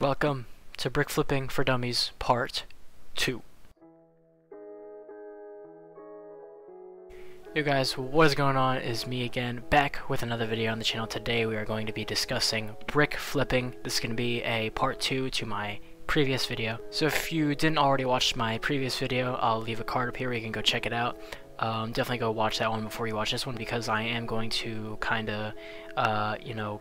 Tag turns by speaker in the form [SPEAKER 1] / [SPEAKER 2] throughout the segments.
[SPEAKER 1] Welcome to Brick Flipping for Dummies Part 2. Yo guys, what is going on? Is me again, back with another video on the channel. Today we are going to be discussing brick flipping. This is going to be a part 2 to my previous video. So if you didn't already watch my previous video, I'll leave a card up here where you can go check it out. Definitely go watch that one before you watch this one, because I am going to kind of,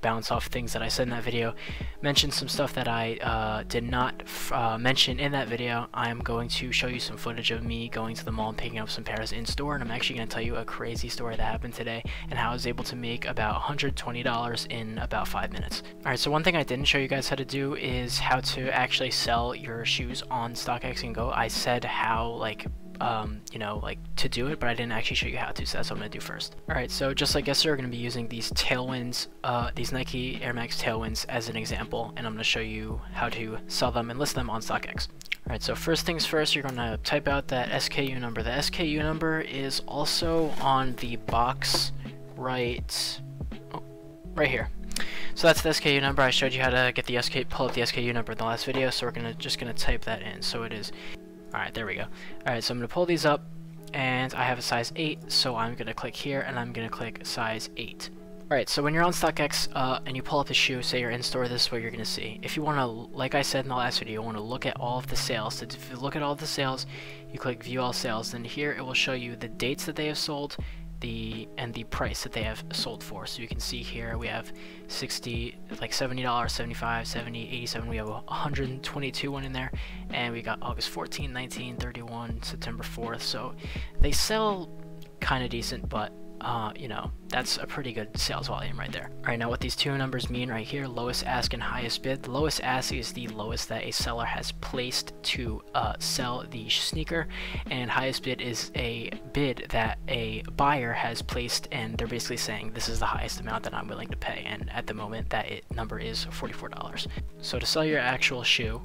[SPEAKER 1] bounce off things that I said in that video, mention some stuff that I did not mention in that video. I'm going to show you some footage of me going to the mall and picking up some pairs in store, and I'm actually going to tell you a crazy story that happened today and how I was able to make about $120 in about 5 minutes. Alright, so one thing I didn't show you guys how to do is how to actually sell your shoes on StockX and Go. I said how, to do it, but I didn't actually show you how to, so that's what I'm going to do first. Alright, so just like yesterday, we're going to be using these Tailwinds, these Nike Air Max Tailwinds as an example, and I'm going to show you how to sell them and list them on StockX. Alright, so first things first, you're going to type out that SKU number. The SKU number is also on the box right here. So that's the SKU number. I showed you how to get the pull up the SKU number in the last video, so we're just going to type that in. So it is, alright, there we go. Alright, so I'm going to pull these up, and I have a size 8, so I'm going to click here, and I'm going to click size 8. Alright, so when you're on StockX, and you pull up a shoe, say you're in store, this is what you're going to see. If you want to, like I said in the last video, you want to look at all of the sales. So if you look at all of the sales, you click View All Sales, then here it will show you the dates that they have sold, and the price that they have sold for. So you can see here we have $60, like $70, $75, $70, $87. We have a $122 one in there, and we got August 14, 19, 31, September 4th. So they sell kind of decent, but that's a pretty good sales volume right there. Alright, now what these two numbers mean right here, lowest ask and highest bid. The lowest ask is the lowest that a seller has placed to sell the sneaker, and highest bid is a bid that a buyer has placed, and they're basically saying this is the highest amount that I'm willing to pay, and at the moment that number is $44. So to sell your actual shoe,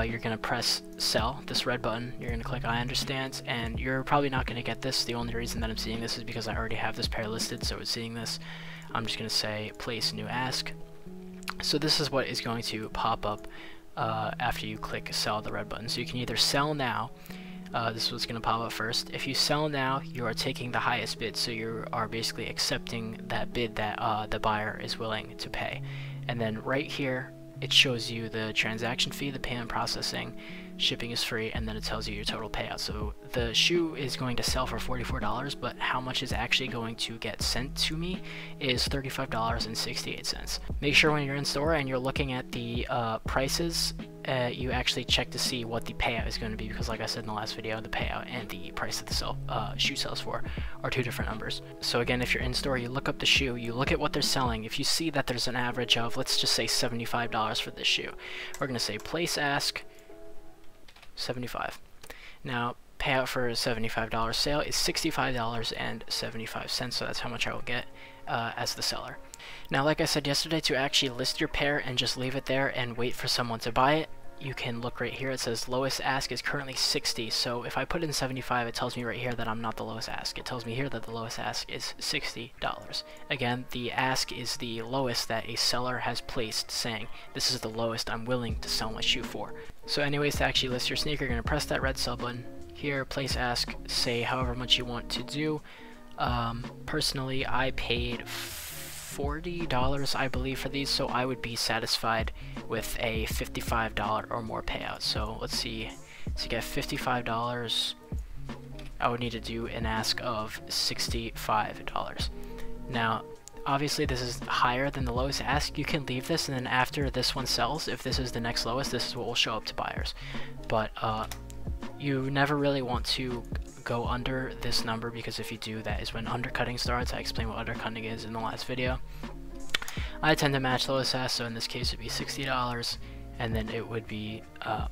[SPEAKER 1] you're going to press sell, this red button, you're going to click I understand, and you're probably not going to get this. The only reason that I'm seeing this is because I already have this pair listed, so it's seeing this. I'm just going to say place new ask. So this is what is going to pop up after you click sell, the red button. So you can either sell now, this is what's going to pop up first. If you sell now, you are taking the highest bid, so you are basically accepting that bid that the buyer is willing to pay. And then right here, it shows you the transaction fee, the payment processing, shipping is free, and then it tells you your total payout. So the shoe is going to sell for $44, but how much is actually going to get sent to me is $35.68. Make sure when you're in store and you're looking at the prices, you actually check to see what the payout is going to be, because like I said in the last video, the payout and the price that the shoe sells for are two different numbers. So again, if you're in store, you look up the shoe, you look at what they're selling. If you see that there's an average of, let's just say $75 for this shoe, we're going to say place ask $75. Now payout for a $75 sale is $65.75, so that's how much I will get as the seller. Now like I said yesterday, to actually list your pair and just leave it there and wait for someone to buy it, you can look right here. It says lowest ask is currently 60. So if I put in 75, it tells me right here that I'm not the lowest ask. It tells me here that the lowest ask is $60. Again, the ask is the lowest that a seller has placed, saying this is the lowest I'm willing to sell my shoe for. So anyways, to actually list your sneaker, you're going to press that red sell button here, place ask, say however much you want to do. Personally, I paid $40, I believe, for these, so I would be satisfied with a $55 or more payout. So let's see, to get $55, I would need to do an ask of $65. Now, obviously this is higher than the lowest ask. You can leave this, and then after this one sells, if this is the next lowest, this is what will show up to buyers. But you never really want to go under this number, because if you do, that is when undercutting starts. I explained what undercutting is in the last video. I tend to match lowest ask, so in this case it would be $60, and then it would be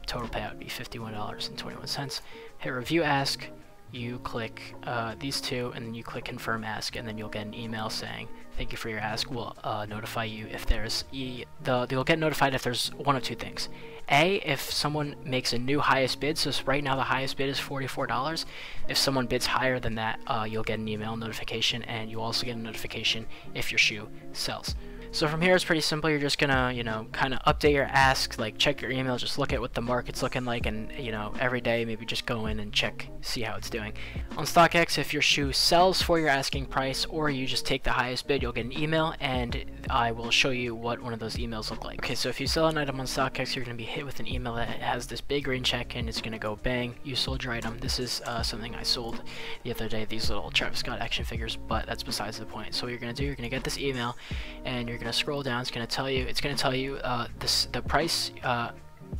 [SPEAKER 1] total payout would be $51.21. Hit review ask, you click these two, and then you click confirm ask, and then you'll get an email saying thank you for your ask. We'll notify you if there's you'll get notified if there's one of two things. A, if someone makes a new highest bid, so right now the highest bid is $44. If someone bids higher than that, you'll get an email notification, and you also get a notification if your shoe sells. So from here it's pretty simple. You're just gonna, you know, kind of update your ask, like check your email, just look at what the market's looking like, and you know, every day maybe just go in and check, see how it's doing. On StockX, if your shoe sells for your asking price or you just take the highest bid, you'll get an email, and I will show you what one of those emails look like. Okay, so if you sell an item on StockX, you're gonna be hit with an email that has this big green check, and it's gonna go bang, you sold your item. This is something I sold the other day, these little Travis Scott action figures, but that's besides the point. So what you're gonna do, you're gonna get this email, and you're gonna scroll down. It's gonna tell you the price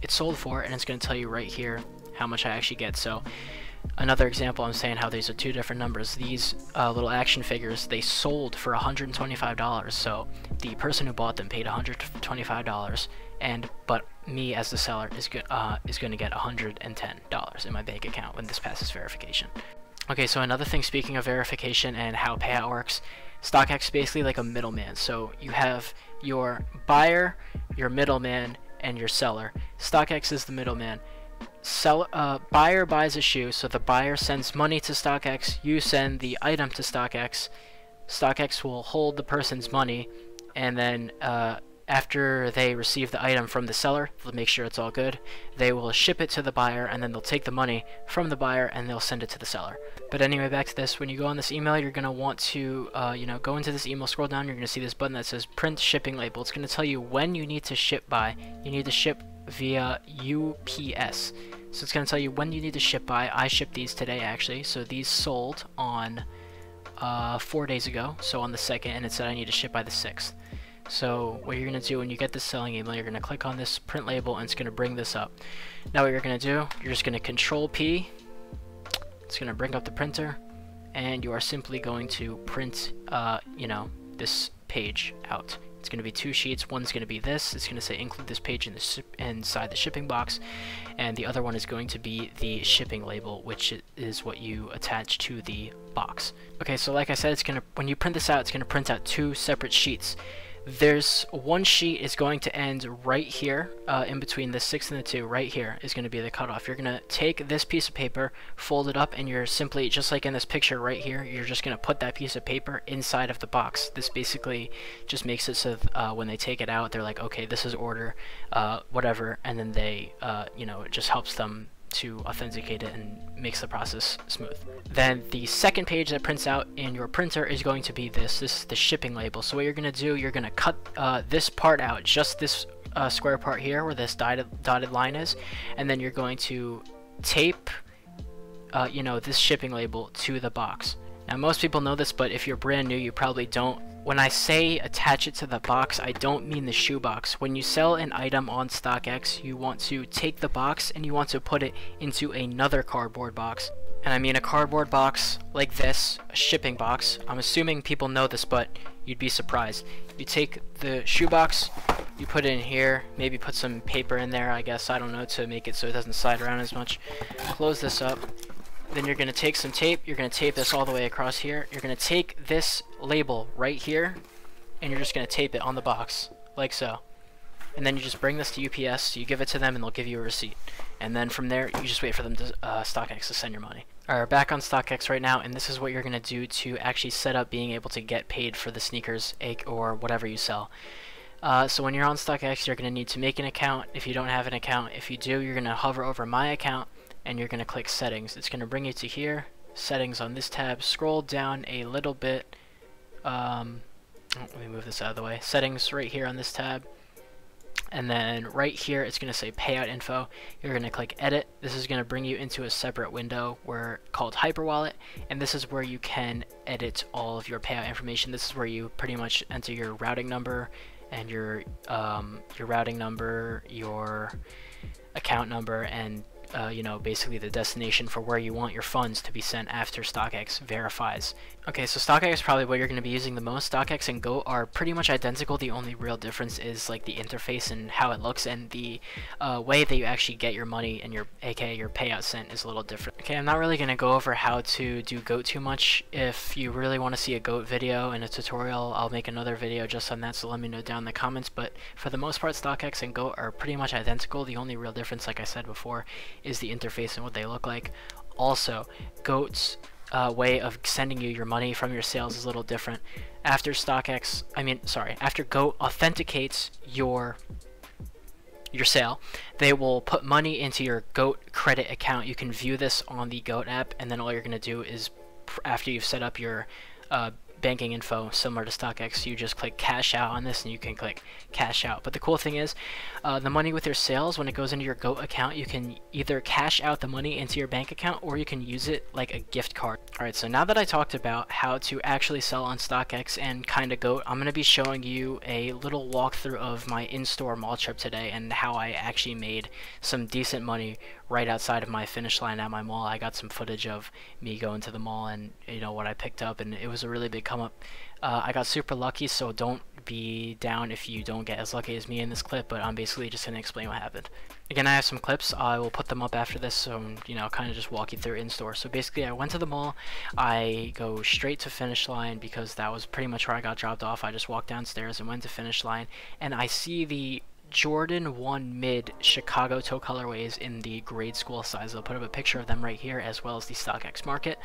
[SPEAKER 1] it's sold for, and it's gonna tell you right here how much I actually get. So another example, I'm saying how these are two different numbers. These little action figures, they sold for $125, so the person who bought them paid $125, but me as the seller is going to get $110 in my bank account when this passes verification. Okay, so another thing, speaking of verification and how payout works, StockX is basically like a middleman. So you have your buyer, your middleman, and your seller. StockX is the middleman. Buyer buys a shoe, so the buyer sends money to StockX, you send the item to StockX. StockX will hold the person's money, and then after they receive the item from the seller, they'll make sure it's all good, they will ship it to the buyer, and then they'll take the money from the buyer and they'll send it to the seller. But anyway, back to this. When you go on this email, you're going to want to you know, go into this email, scroll down, you're going to see this button that says print shipping label. It's going to tell you when you need to ship by. You need to ship via UPS. So it's going to tell you when you need to ship by. I shipped these today actually, so these sold on 4 days ago, so on the 2nd, and it said I need to ship by the 6th. So what you're going to do when you get this selling email, you're going to click on this print label, and it's going to bring this up. Now what you're going to do, you're just going to Control P, it's going to bring up the printer, and you are simply going to print you know, this page out. It's going to be 2 sheets. One's going to be this. It's going to say include this page in inside the shipping box, and the other one is going to be the shipping label, which is what you attach to the box. Okay, so like I said, it's going to, when you print this out, it's going to print out 2 separate sheets. There's one sheet is going to end right here, in between the 6 and the 2, right here is going to be the cutoff. You're going to take this piece of paper, fold it up, and you're simply, just like in this picture right here, you're just going to put that piece of paper inside of the box. This basically just makes it so when they take it out, they're like, okay, this is order, whatever, and then they, you know, it just helps them to authenticate it and makes the process smooth. Then the second page that prints out in your printer is going to be this is the shipping label. So what you're going to do, you're going to cut this part out, just this square part here where this dotted line is, and then you're going to tape you know, this shipping label to the box. Now most people know this, but if you're brand new, you probably don't. When I say attach it to the box, I don't mean the shoe box. When you sell an item on StockX, you want to take the box and you want to put it into another cardboard box. And I mean a cardboard box like this, a shipping box. I'm assuming people know this, but you'd be surprised. You take the shoe box, you put it in here, maybe put some paper in there, I guess, I don't know, to make it so it doesn't slide around as much. Close this up. Then you're going to take some tape, you're going to tape this all the way across here. You're going to take this label right here, and you're just going to tape it on the box, like so. And then you just bring this to UPS, you give it to them, and they'll give you a receipt. And then from there, you just wait for them to StockX to send your money. Alright, back on StockX right now, and this is what you're going to do to actually set up being able to get paid for the sneakers or whatever you sell. So when you're on StockX, you're going to need to make an account if you don't have an account. If you do, you're going to hover over My Account, and you're going to click Settings. It's going to bring you to here, Settings on this tab. Scroll down a little bit. Let me move this out of the way. Settings right here on this tab. And then right here, it's going to say Payout Info. You're going to click Edit. This is going to bring you into a separate window called Hyperwallet, and this is where you can edit all of your payout information. This is where you pretty much enter your routing number and your routing number, your account number, and you know, basically the destination for where you want your funds to be sent after StockX verifies. Okay, so StockX is probably what you're going to be using the most. StockX and Goat are pretty much identical. The only real difference is like the interface and how it looks, and the way that you actually get your money and your payout sent is a little different. Okay, I'm not really going to go over how to do Goat too much. If you really want to see a Goat video and a tutorial, I'll make another video just on that, so let me know down in the comments. But for the most part, StockX and Goat are pretty much identical. The only real difference, like I said before, is the interface and what they look like. Also, Goat's way of sending you your money from your sales is a little different. After after Goat authenticates your sale, they will put money into your Goat credit account. You can view this on the Goat app, and then all you're going to do is, after you've set up your banking info similar to StockX, you just click cash out on this and you can click cash out. But the cool thing is, the money with your sales, when it goes into your Goat account, you can either cash out the money into your bank account or you can use it like a gift card. Alright, so now that I talked about how to actually sell on StockX and kinda Goat, I'm going to be showing you a little walkthrough of my in-store mall trip today and how I actually made some decent money right outside of my finish line at my mall. I got some footage of me going to the mall and what I picked up, and it was a really big come up. I got super lucky, so don't be down if you don't get as lucky as me in this clip, but I'm basically just going to explain what happened. Again, I have some clips. I will put them up after this, so kind of just walk you through in-store. So basically, I went to the mall. I go straight to finish line because that was pretty much where I got dropped off. I just walked downstairs and went to finish line, and I see the Jordan 1 Mid Chicago toe colorways in the grade school size. I'll put up a picture of them right here, as well as the StockX market.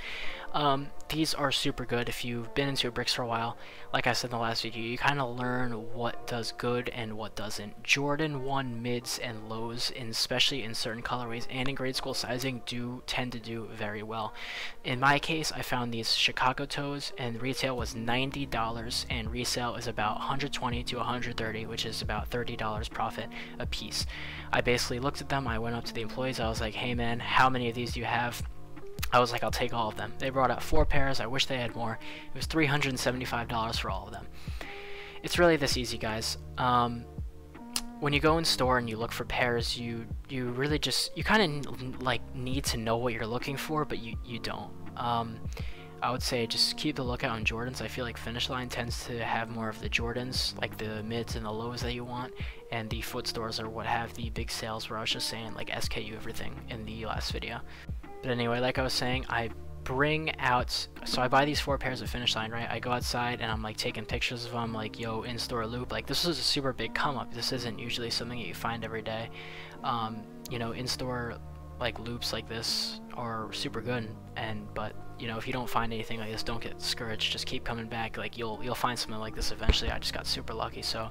[SPEAKER 1] These are super good. If you've been into bricks for a while, like I said in the last video, you kind of learn what does good and what doesn't. Jordan 1 mids and lows, especially in certain colorways and in grade school sizing, do tend to do very well. In my case, I found these Chicago toes, and retail was $90, and resale is about $120 to $130, which is about $30 profit a piece. I basically looked at them. I went up to the employees. I was like, hey man, how many of these do you have? I was like, I'll take all of them. They brought out 4 pairs. I wish they had more. It was $375 for all of them. It's really this easy, guys. When you go in store and you look for pairs, you really just, you kind of like need to know what you're looking for, but you don't. I would say just keep the lookout on Jordans. I feel like Finish Line tends to have more of the Jordans, like the mids and the lows that you want, and the foot stores are what have the big sales, where I was just saying like SKU everything in the last video. But anyway, like I was saying, I bring out, so I buy these 4 pairs of Finish Line, right? I go outside and I'm like taking pictures of them, like, yo, in-store loop. Like, this is a super big come up. This isn't usually something that you find every day. In-store like loops like this are super good, but if you don't find anything like this, don't get discouraged. Just keep coming back. Like, you'll find something like this eventually. I just got super lucky. So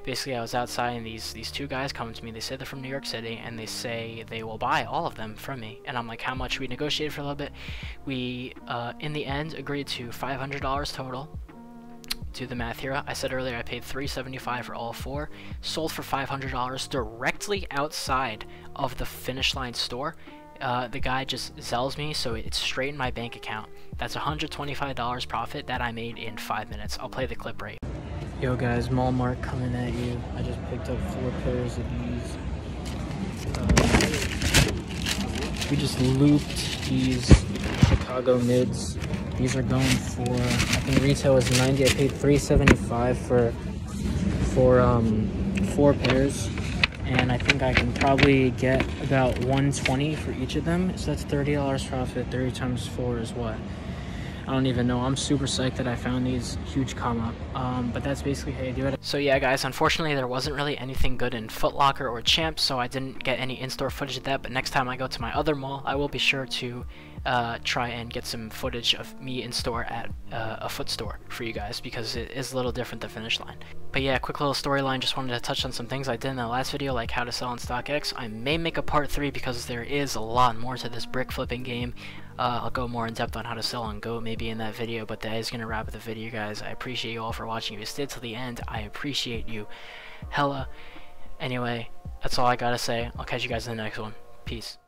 [SPEAKER 1] basically, I was outside and these 2 guys come to me. They say they're from New York City and they say they will buy all of them from me, and I'm like, how much? We negotiated for a little bit. We in the end agreed to $500 total. Do the math here. I said earlier I paid $375 for all 4, sold for $500 directly outside of the Finish Line store. The guy just Zells me, so it's straight in my bank account. That's $125 profit that I made in 5 minutes. I'll play the clip right. Yo guys, Walmart coming at you. I just picked up 4 pairs of these. We just looped these Chicago mids. These are going for, I think retail was $90. I paid $375 for 4 pairs, and I think I can probably get about $120 for each of them. So that's $30 profit. 30 times 4 is what? I don't even know. I'm super psyched that I found these huge come up. But that's basically how you do it. So yeah, guys, unfortunately there wasn't really anything good in Foot Locker or Champs, so I didn't get any in-store footage of that. But next time I go to my other mall, I will be sure to try and get some footage of me in store at a foot store for you guys, because it is a little different than Finish Line. But yeah, quick little storyline. Just wanted to touch on some things I did in the last video, like how to sell on StockX. I may make a part 3 because there is a lot more to this brick flipping game. I'll go more in depth on how to sell on Go maybe in that video, but that is going to wrap up the video, guys. I appreciate you all for watching. If you stayed till the end, I appreciate you hella. Anyway, that's all I gotta say. I'll catch you guys in the next one. Peace.